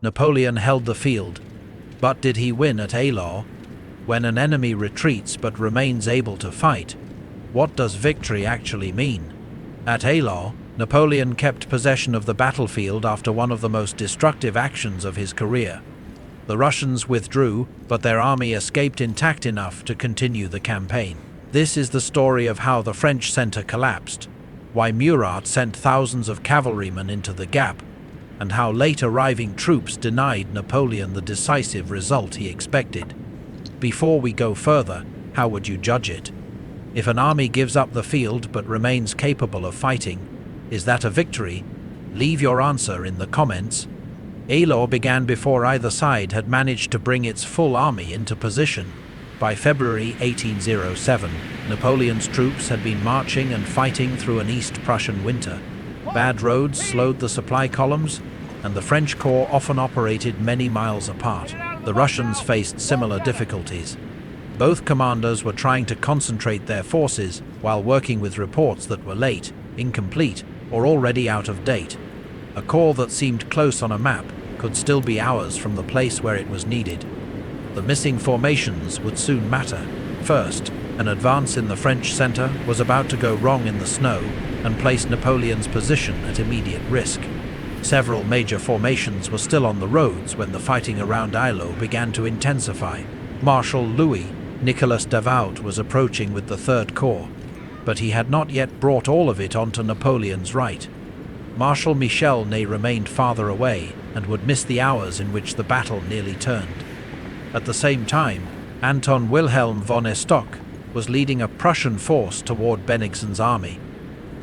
Napoleon held the field, but did he win at Eylau? When an enemy retreats but remains able to fight, what does victory actually mean? At Eylau, Napoleon kept possession of the battlefield after one of the most destructive actions of his career. The Russians withdrew, but their army escaped intact enough to continue the campaign. This is the story of how the French centre collapsed, why Murat sent thousands of cavalrymen into the gap, and how late arriving troops denied Napoleon the decisive result he expected. Before we go further, how would you judge it? If an army gives up the field but remains capable of fighting, is that a victory? Leave your answer in the comments. Eylau began before either side had managed to bring its full army into position. By February 1807, Napoleon's troops had been marching and fighting through an East Prussian winter. Bad roads slowed the supply columns, and the French corps often operated many miles apart. The Russians faced similar difficulties. Both commanders were trying to concentrate their forces while working with reports that were late, incomplete, or already out of date. A corps that seemed close on a map could still be hours from the place where it was needed. The missing formations would soon matter. First, an advance in the French centre was about to go wrong in the snow and place Napoleon's position at immediate risk. Several major formations were still on the roads when the fighting around Eylau began to intensify. Marshal Louis-Nicolas Davout was approaching with the Third Corps, but he had not yet brought all of it onto Napoleon's right. Marshal Michel Ney remained farther away and would miss the hours in which the battle nearly turned. At the same time, Anton Wilhelm von Estock was leading a Prussian force toward Bennigsen's army.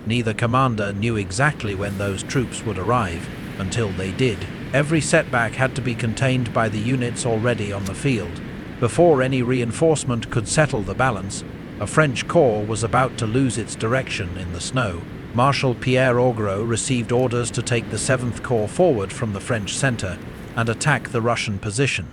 Neither commander knew exactly when those troops would arrive, until they did. Every setback had to be contained by the units already on the field. Before any reinforcement could settle the balance, a French corps was about to lose its direction in the snow. Marshal Pierre Augereau received orders to take the 7th Corps forward from the French centre and attack the Russian position.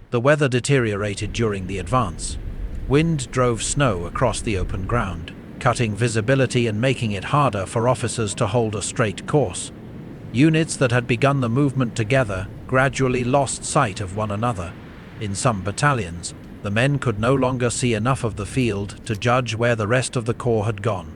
The weather deteriorated during the advance. Wind drove snow across the open ground, cutting visibility and making it harder for officers to hold a straight course. Units that had begun the movement together gradually lost sight of one another. In some battalions, the men could no longer see enough of the field to judge where the rest of the corps had gone.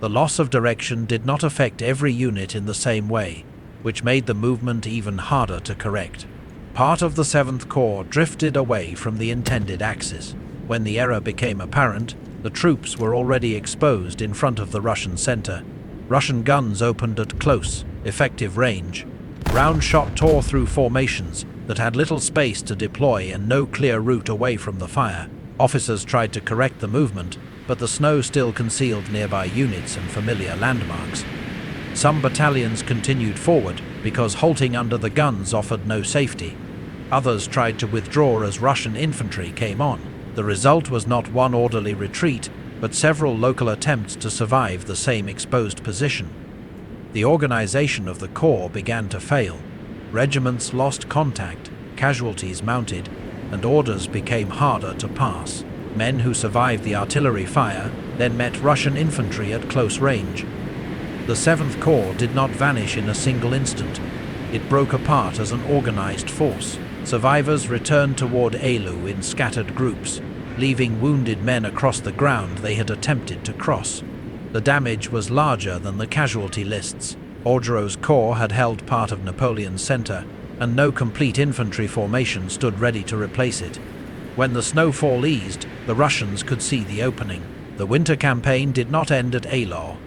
The loss of direction did not affect every unit in the same way, which made the movement even harder to correct. Part of the 7th Corps drifted away from the intended axis. When the error became apparent, the troops were already exposed in front of the Russian center. Russian guns opened at close, effective range. Round shot tore through formations that had little space to deploy and no clear route away from the fire. Officers tried to correct the movement, but the snow still concealed nearby units and familiar landmarks. Some battalions continued forward because halting under the guns offered no safety. Others tried to withdraw as Russian infantry came on. The result was not one orderly retreat, but several local attempts to survive the same exposed position. The organization of the corps began to fail. Regiments lost contact, casualties mounted, and orders became harder to pass. Men who survived the artillery fire then met Russian infantry at close range. The 7th Corps did not vanish in a single instant. It broke apart as an organized force. Survivors returned toward Eylau in scattered groups, leaving wounded men across the ground they had attempted to cross. The damage was larger than the casualty lists. Augereau's corps had held part of Napoleon's centre, and no complete infantry formation stood ready to replace it. When the snowfall eased, the Russians could see the opening. The winter campaign did not end at Eylau.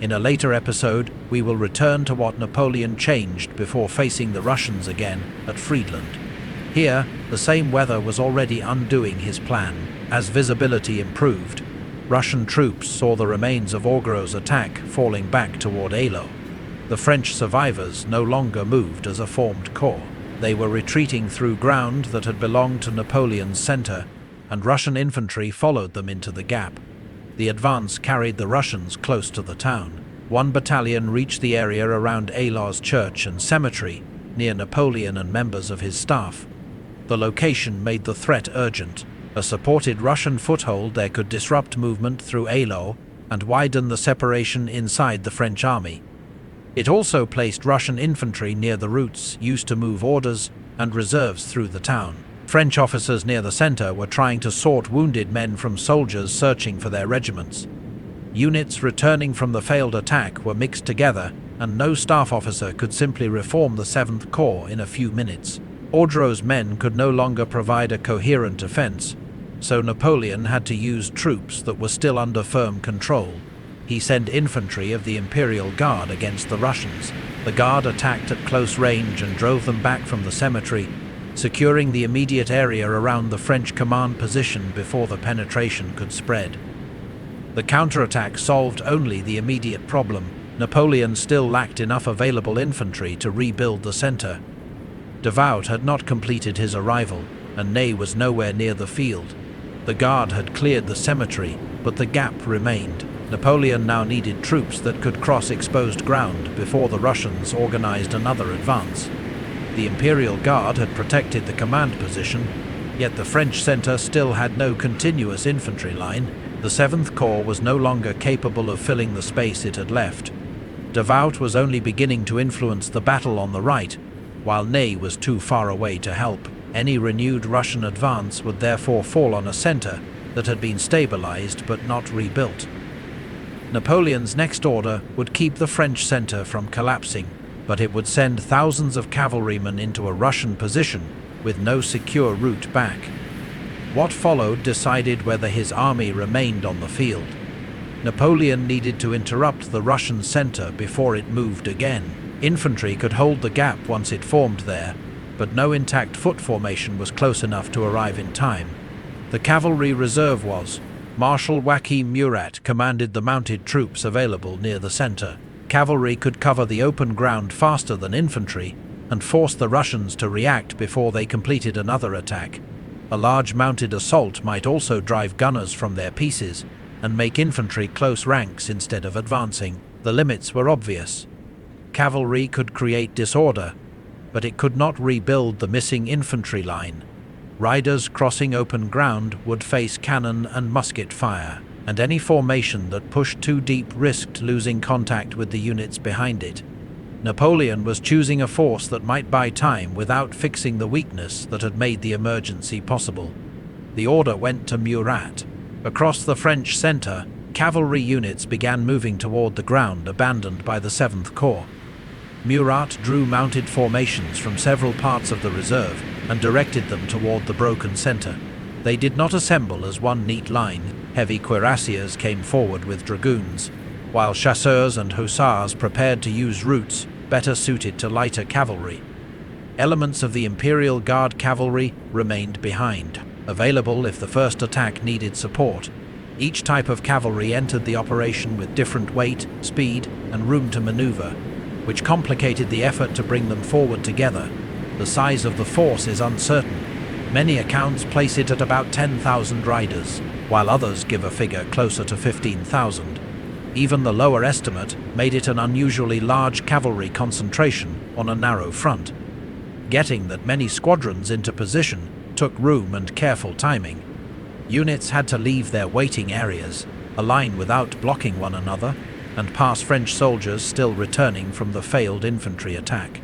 In a later episode, we will return to what Napoleon changed before facing the Russians again at Friedland. Here, the same weather was already undoing his plan. As visibility improved, Russian troops saw the remains of Augereau's attack falling back toward Eylau. The French survivors no longer moved as a formed corps. They were retreating through ground that had belonged to Napoleon's centre, and Russian infantry followed them into the gap. The advance carried the Russians close to the town. One battalion reached the area around Eylau's church and cemetery, near Napoleon and members of his staff. The location made the threat urgent. A supported Russian foothold there could disrupt movement through Eylau and widen the separation inside the French army. It also placed Russian infantry near the routes used to move orders and reserves through the town. French officers near the center were trying to sort wounded men from soldiers searching for their regiments. Units returning from the failed attack were mixed together, and no staff officer could simply reform the 7th Corps in a few minutes. Augereau's men could no longer provide a coherent defense, so Napoleon had to use troops that were still under firm control. He sent infantry of the Imperial Guard against the Russians. The Guard attacked at close range and drove them back from the cemetery, securing the immediate area around the French command position before the penetration could spread. The counterattack solved only the immediate problem. Napoleon still lacked enough available infantry to rebuild the center. Davout had not completed his arrival, and Ney was nowhere near the field. The Guard had cleared the cemetery, but the gap remained. Napoleon now needed troops that could cross exposed ground before the Russians organized another advance. The Imperial Guard had protected the command position, yet the French center still had no continuous infantry line. The 7th Corps was no longer capable of filling the space it had left. Davout was only beginning to influence the battle on the right, while Ney was too far away to help. Any renewed Russian advance would therefore fall on a center that had been stabilized but not rebuilt. Napoleon's next order would keep the French center from collapsing, but it would send thousands of cavalrymen into a Russian position with no secure route back. What followed decided whether his army remained on the field. Napoleon needed to interrupt the Russian center before it moved again. Infantry could hold the gap once it formed there, but no intact foot formation was close enough to arrive in time. The cavalry reserve was. Marshal Joachim Murat commanded the mounted troops available near the center. Cavalry could cover the open ground faster than infantry and force the Russians to react before they completed another attack. A large mounted assault might also drive gunners from their pieces and make infantry close ranks instead of advancing. The limits were obvious. Cavalry could create disorder, but it could not rebuild the missing infantry line. Riders crossing open ground would face cannon and musket fire, and any formation that pushed too deep risked losing contact with the units behind it. Napoleon was choosing a force that might buy time without fixing the weakness that had made the emergency possible. The order went to Murat. Across the French center, cavalry units began moving toward the ground abandoned by the 7th Corps. Murat drew mounted formations from several parts of the reserve and directed them toward the broken center. They did not assemble as one neat line. Heavy cuirassiers came forward with dragoons, while chasseurs and hussars prepared to use routes better suited to lighter cavalry. Elements of the Imperial Guard cavalry remained behind, available if the first attack needed support. Each type of cavalry entered the operation with different weight, speed, and room to maneuver, which complicated the effort to bring them forward together. The size of the force is uncertain. Many accounts place it at about 10,000 riders, while others give a figure closer to 15,000. Even the lower estimate made it an unusually large cavalry concentration on a narrow front. Getting that many squadrons into position took room and careful timing. Units had to leave their waiting areas, align without blocking one another, and pass French soldiers still returning from the failed infantry attack.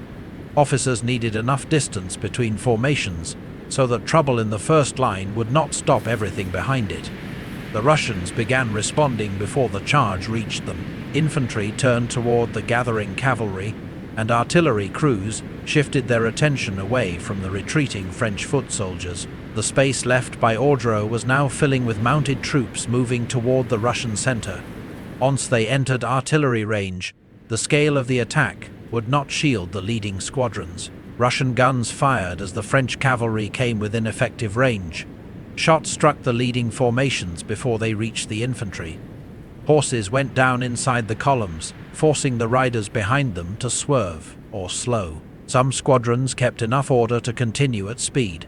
Officers needed enough distance between formations so that trouble in the first line would not stop everything behind it. The Russians began responding before the charge reached them. Infantry turned toward the gathering cavalry, and artillery crews shifted their attention away from the retreating French foot soldiers. The space left by Augereau was now filling with mounted troops moving toward the Russian center. Once they entered artillery range, the scale of the attack would not shield the leading squadrons. Russian guns fired as the French cavalry came within effective range. Shots struck the leading formations before they reached the infantry. Horses went down inside the columns, forcing the riders behind them to swerve or slow. Some squadrons kept enough order to continue at speed.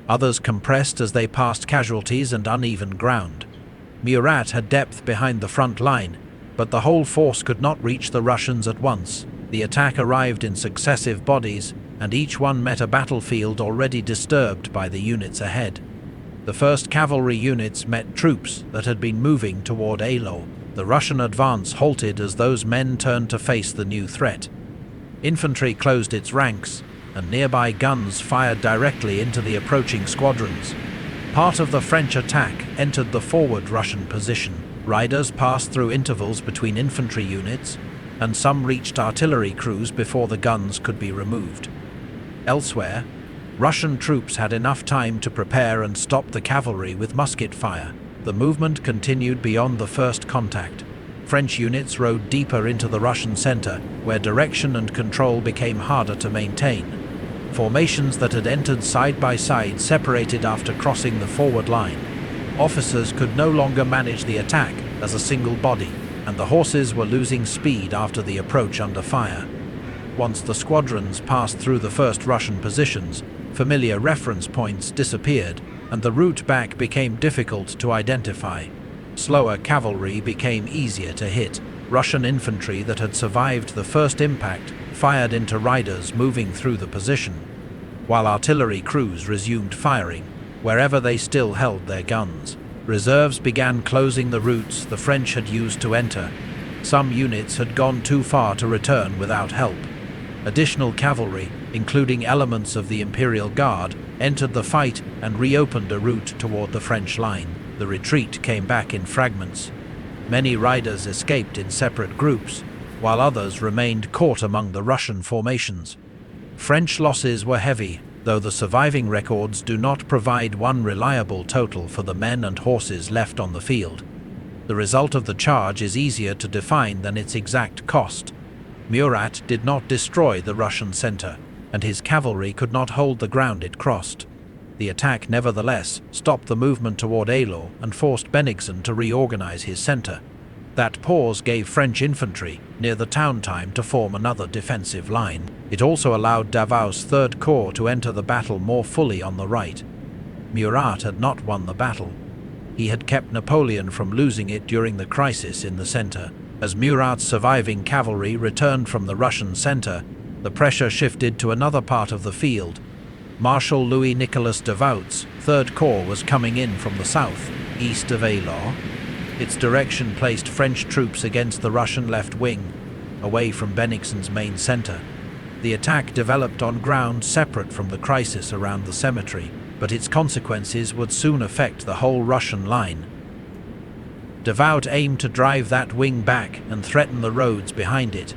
Others compressed as they passed casualties and uneven ground. Murat had depth behind the front line, but the whole force could not reach the Russians at once. The attack arrived in successive bodies, and each one met a battlefield already disturbed by the units ahead. The first cavalry units met troops that had been moving toward Eylau. The Russian advance halted as those men turned to face the new threat. Infantry closed its ranks, and nearby guns fired directly into the approaching squadrons. Part of the French attack entered the forward Russian position. Riders passed through intervals between infantry units, and some reached artillery crews before the guns could be removed. Elsewhere, Russian troops had enough time to prepare and stop the cavalry with musket fire. The movement continued beyond the first contact. French units rode deeper into the Russian center, where direction and control became harder to maintain. Formations that had entered side by side separated after crossing the forward line. Officers could no longer manage the attack as a single body, and the horses were losing speed after the approach under fire. Once the squadrons passed through the first Russian positions, familiar reference points disappeared, and the route back became difficult to identify. Slower cavalry became easier to hit. Russian infantry that had survived the first impact fired into riders moving through the position, while artillery crews resumed firing wherever they still held their guns. Reserves began closing the routes the French had used to enter. Some units had gone too far to return without help. Additional cavalry, including elements of the Imperial Guard, entered the fight and reopened a route toward the French line. The retreat came back in fragments. Many riders escaped in separate groups, while others remained caught among the Russian formations. French losses were heavy, though the surviving records do not provide one reliable total for the men and horses left on the field. The result of the charge is easier to define than its exact cost. Murat did not destroy the Russian center, and his cavalry could not hold the ground it crossed. The attack nevertheless stopped the movement toward Eylau and forced Bennigsen to reorganize his center. That pause gave French infantry near the town time to form another defensive line. It also allowed Davout's Third Corps to enter the battle more fully on the right. Murat had not won the battle. He had kept Napoleon from losing it during the crisis in the center. As Murat's surviving cavalry returned from the Russian center, the pressure shifted to another part of the field. Marshal Louis-Nicolas Davout's Third Corps was coming in from the south, east of Eylau. Its direction placed French troops against the Russian left wing, away from Bennigsen's main center. The attack developed on ground separate from the crisis around the cemetery, but its consequences would soon affect the whole Russian line. Davout aimed to drive that wing back and threaten the roads behind it.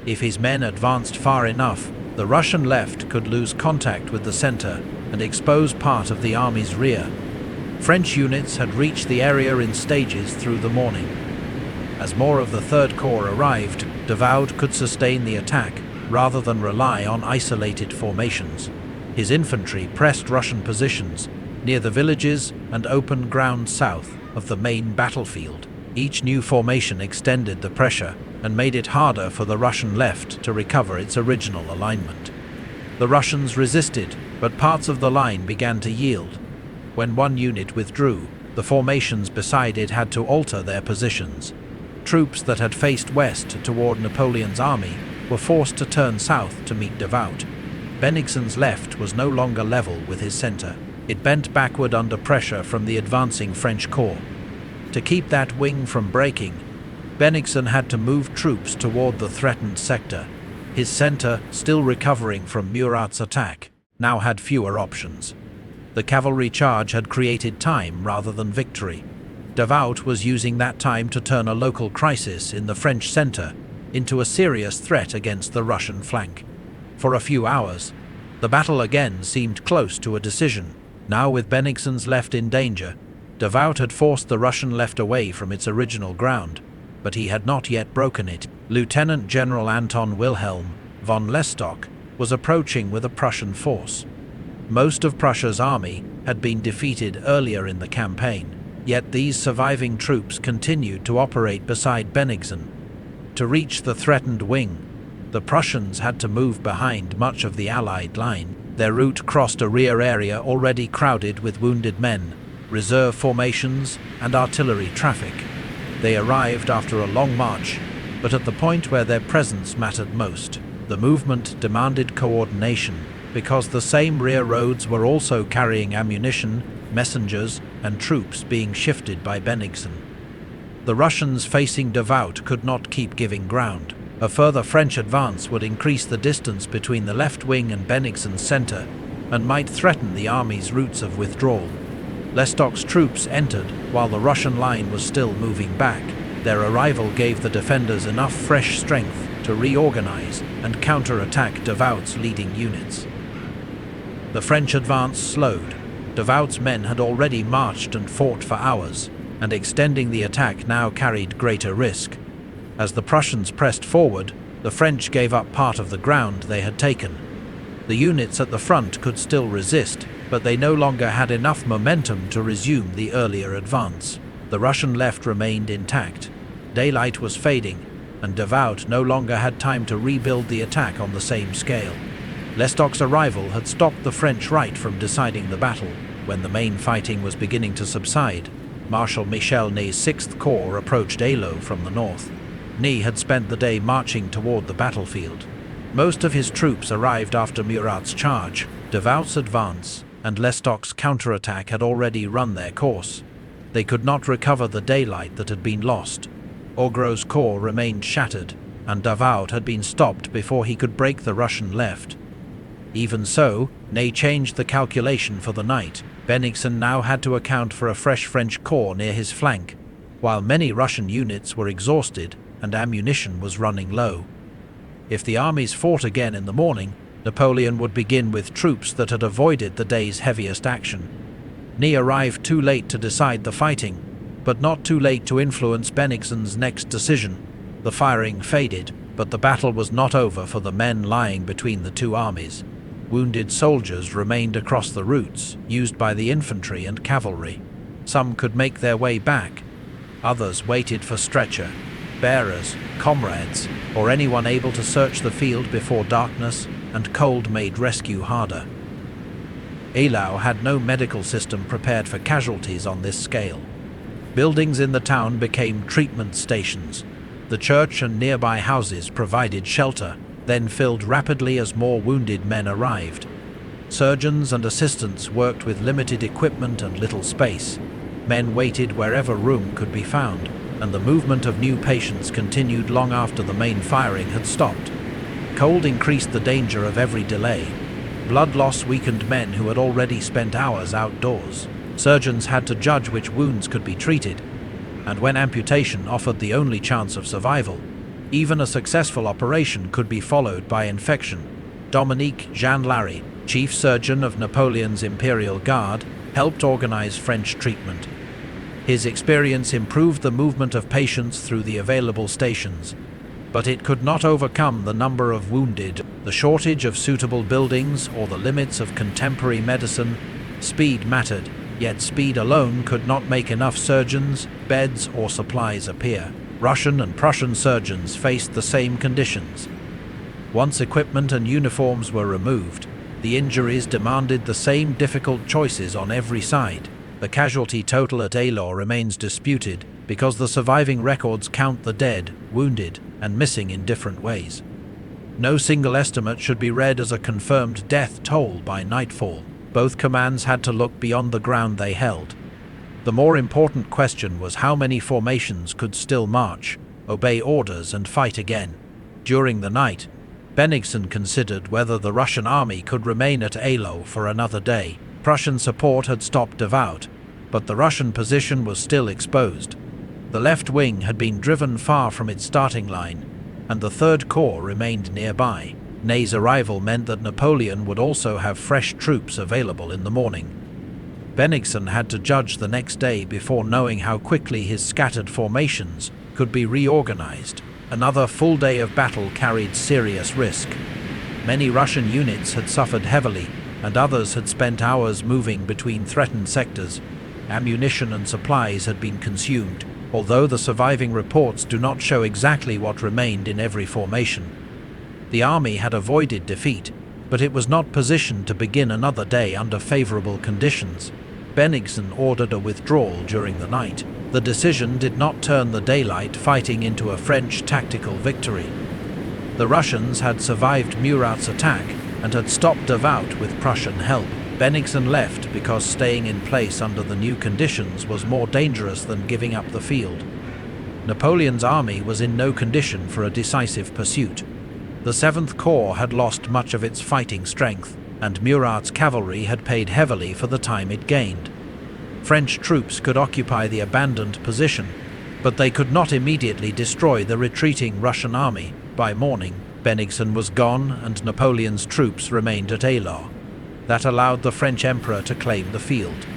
If his men advanced far enough, the Russian left could lose contact with the center and expose part of the army's rear. French units had reached the area in stages through the morning. As more of the Third Corps arrived, Davout could sustain the attack rather than rely on isolated formations. His infantry pressed Russian positions near the villages and open ground south of the main battlefield. Each new formation extended the pressure and made it harder for the Russian left to recover its original alignment. The Russians resisted, but parts of the line began to yield. When one unit withdrew, the formations beside it had to alter their positions. Troops that had faced west toward Napoleon's army were forced to turn south to meet Davout. Bennigsen's left was no longer level with his center. It bent backward under pressure from the advancing French corps. To keep that wing from breaking, Bennigsen had to move troops toward the threatened sector. His center, still recovering from Murat's attack, now had fewer options. The cavalry charge had created time rather than victory. Davout was using that time to turn a local crisis in the French center into a serious threat against the Russian flank. For a few hours, the battle again seemed close to a decision. Now, with Bennigsen's left in danger, Davout had forced the Russian left away from its original ground, but he had not yet broken it. Lieutenant General Anton Wilhelm von Lestock was approaching with a Prussian force. Most of Prussia's army had been defeated earlier in the campaign, yet these surviving troops continued to operate beside Bennigsen. To reach the threatened wing, the Prussians had to move behind much of the Allied line. Their route crossed a rear area already crowded with wounded men, reserve formations, and artillery traffic. They arrived after a long march, but at the point where their presence mattered most. The movement demanded coordination, because the same rear roads were also carrying ammunition, messengers, and troops being shifted by Bennigsen. The Russians facing Davout could not keep giving ground. A further French advance would increase the distance between the left wing and Bennigsen's centre, and might threaten the army's routes of withdrawal. Lestocq's troops entered while the Russian line was still moving back. Their arrival gave the defenders enough fresh strength to reorganize and counter-attack Davout's leading units. The French advance slowed. Davout's men had already marched and fought for hours, and extending the attack now carried greater risk. As the Prussians pressed forward, the French gave up part of the ground they had taken. The units at the front could still resist, but they no longer had enough momentum to resume the earlier advance. The Russian left remained intact. Daylight was fading, and Davout no longer had time to rebuild the attack on the same scale. Lestocq's arrival had stopped the French right from deciding the battle. When the main fighting was beginning to subside, Marshal Michel Ney's 6th Corps approached Eylau from the north. Ney had spent the day marching toward the battlefield. Most of his troops arrived after Murat's charge. Davout's advance and Lestocq's counterattack had already run their course. They could not recover the daylight that had been lost. Augereau's corps remained shattered, and Davout had been stopped before he could break the Russian left. Even so, Ney changed the calculation for the night. Bennigsen now had to account for a fresh French corps near his flank, while many Russian units were exhausted and ammunition was running low. If the armies fought again in the morning, Napoleon would begin with troops that had avoided the day's heaviest action. Ney arrived too late to decide the fighting, but not too late to influence Bennigsen's next decision. The firing faded, but the battle was not over for the men lying between the two armies. Wounded soldiers remained across the routes used by the infantry and cavalry. Some could make their way back. Others waited for stretcher bearers, comrades, or anyone able to search the field before darkness and cold made rescue harder. Eylau had no medical system prepared for casualties on this scale. Buildings in the town became treatment stations. The church and nearby houses provided shelter, then filled rapidly as more wounded men arrived. Surgeons and assistants worked with limited equipment and little space. Men waited wherever room could be found, and the movement of new patients continued long after the main firing had stopped. Cold increased the danger of every delay. Blood loss weakened men who had already spent hours outdoors. Surgeons had to judge which wounds could be treated, and when amputation offered the only chance of survival, even a successful operation could be followed by infection. Dominique Jean Larry, chief surgeon of Napoleon's Imperial Guard, helped organize French treatment. His experience improved the movement of patients through the available stations, but it could not overcome the number of wounded, the shortage of suitable buildings, or the limits of contemporary medicine. Speed mattered, yet speed alone could not make enough surgeons, beds, or supplies appear. Russian and Prussian surgeons faced the same conditions. Once equipment and uniforms were removed, the injuries demanded the same difficult choices on every side. The casualty total at Eylau remains disputed because the surviving records count the dead, wounded, and missing in different ways. No single estimate should be read as a confirmed death toll by nightfall. Both commands had to look beyond the ground they held. The more important question was how many formations could still march, obey orders, and fight again. During the night, Bennigsen considered whether the Russian army could remain at Eylau for another day. Prussian support had stopped Davout, but the Russian position was still exposed. The left wing had been driven far from its starting line, and the 3rd Corps remained nearby. Ney's arrival meant that Napoleon would also have fresh troops available in the morning. Bennigsen had to judge the next day before knowing how quickly his scattered formations could be reorganized. Another full day of battle carried serious risk. Many Russian units had suffered heavily, and others had spent hours moving between threatened sectors. Ammunition and supplies had been consumed, although the surviving reports do not show exactly what remained in every formation. The army had avoided defeat, but it was not positioned to begin another day under favorable conditions. Bennigsen ordered a withdrawal during the night. The decision did not turn the daylight fighting into a French tactical victory. The Russians had survived Murat's attack and had stopped Davout with Prussian help. Bennigsen left because staying in place under the new conditions was more dangerous than giving up the field. Napoleon's army was in no condition for a decisive pursuit. The 7th Corps had lost much of its fighting strength, and Murat's cavalry had paid heavily for the time it gained. French troops could occupy the abandoned position, but they could not immediately destroy the retreating Russian army. By morning, Bennigsen was gone and Napoleon's troops remained at Eylau. That allowed the French emperor to claim the field.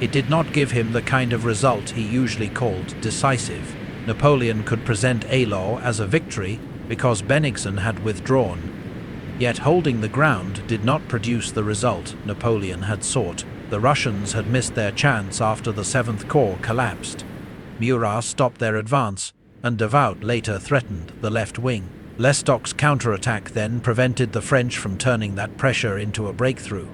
It did not give him the kind of result he usually called decisive. Napoleon could present Eylau as a victory because Bennigsen had withdrawn. Yet holding the ground did not produce the result Napoleon had sought. The Russians had missed their chance after the 7th Corps collapsed. Murat stopped their advance, and Davout later threatened the left wing. L'Estoc's counterattack then prevented the French from turning that pressure into a breakthrough.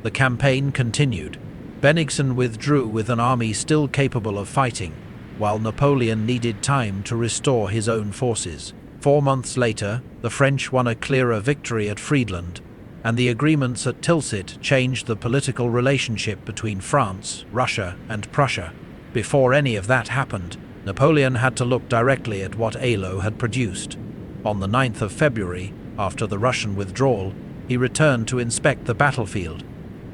The campaign continued. Bennigsen withdrew with an army still capable of fighting, while Napoleon needed time to restore his own forces. 4 months later, the French won a clearer victory at Friedland, and the agreements at Tilsit changed the political relationship between France, Russia, and Prussia. Before any of that happened, Napoleon had to look directly at what Eylau had produced. On the 9th of February, after the Russian withdrawal, he returned to inspect the battlefield.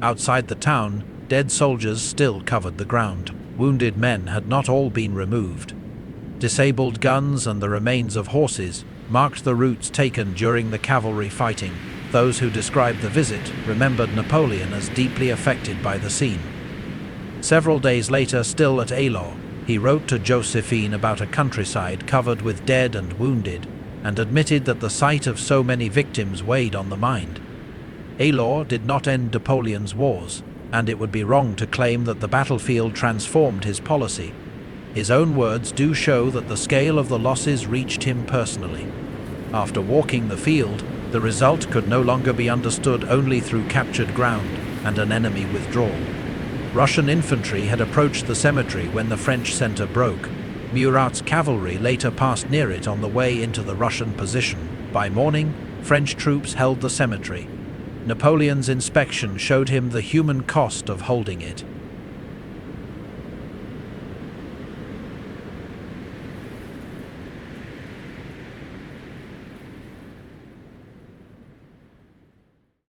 Outside the town, dead soldiers still covered the ground. Wounded men had not all been removed. Disabled guns and the remains of horses marked the routes taken during the cavalry fighting. Those who described the visit remembered Napoleon as deeply affected by the scene. Several days later, still at Eylau, he wrote to Josephine about a countryside covered with dead and wounded, and admitted that the sight of so many victims weighed on the mind. Eylau did not end Napoleon's wars, and it would be wrong to claim that the battlefield transformed his policy. His own words do show that the scale of the losses reached him personally. After walking the field, the result could no longer be understood only through captured ground and an enemy withdrawal. Russian infantry had approached the cemetery when the French centre broke. Murat's cavalry later passed near it on the way into the Russian position. By morning, French troops held the cemetery. Napoleon's inspection showed him the human cost of holding it.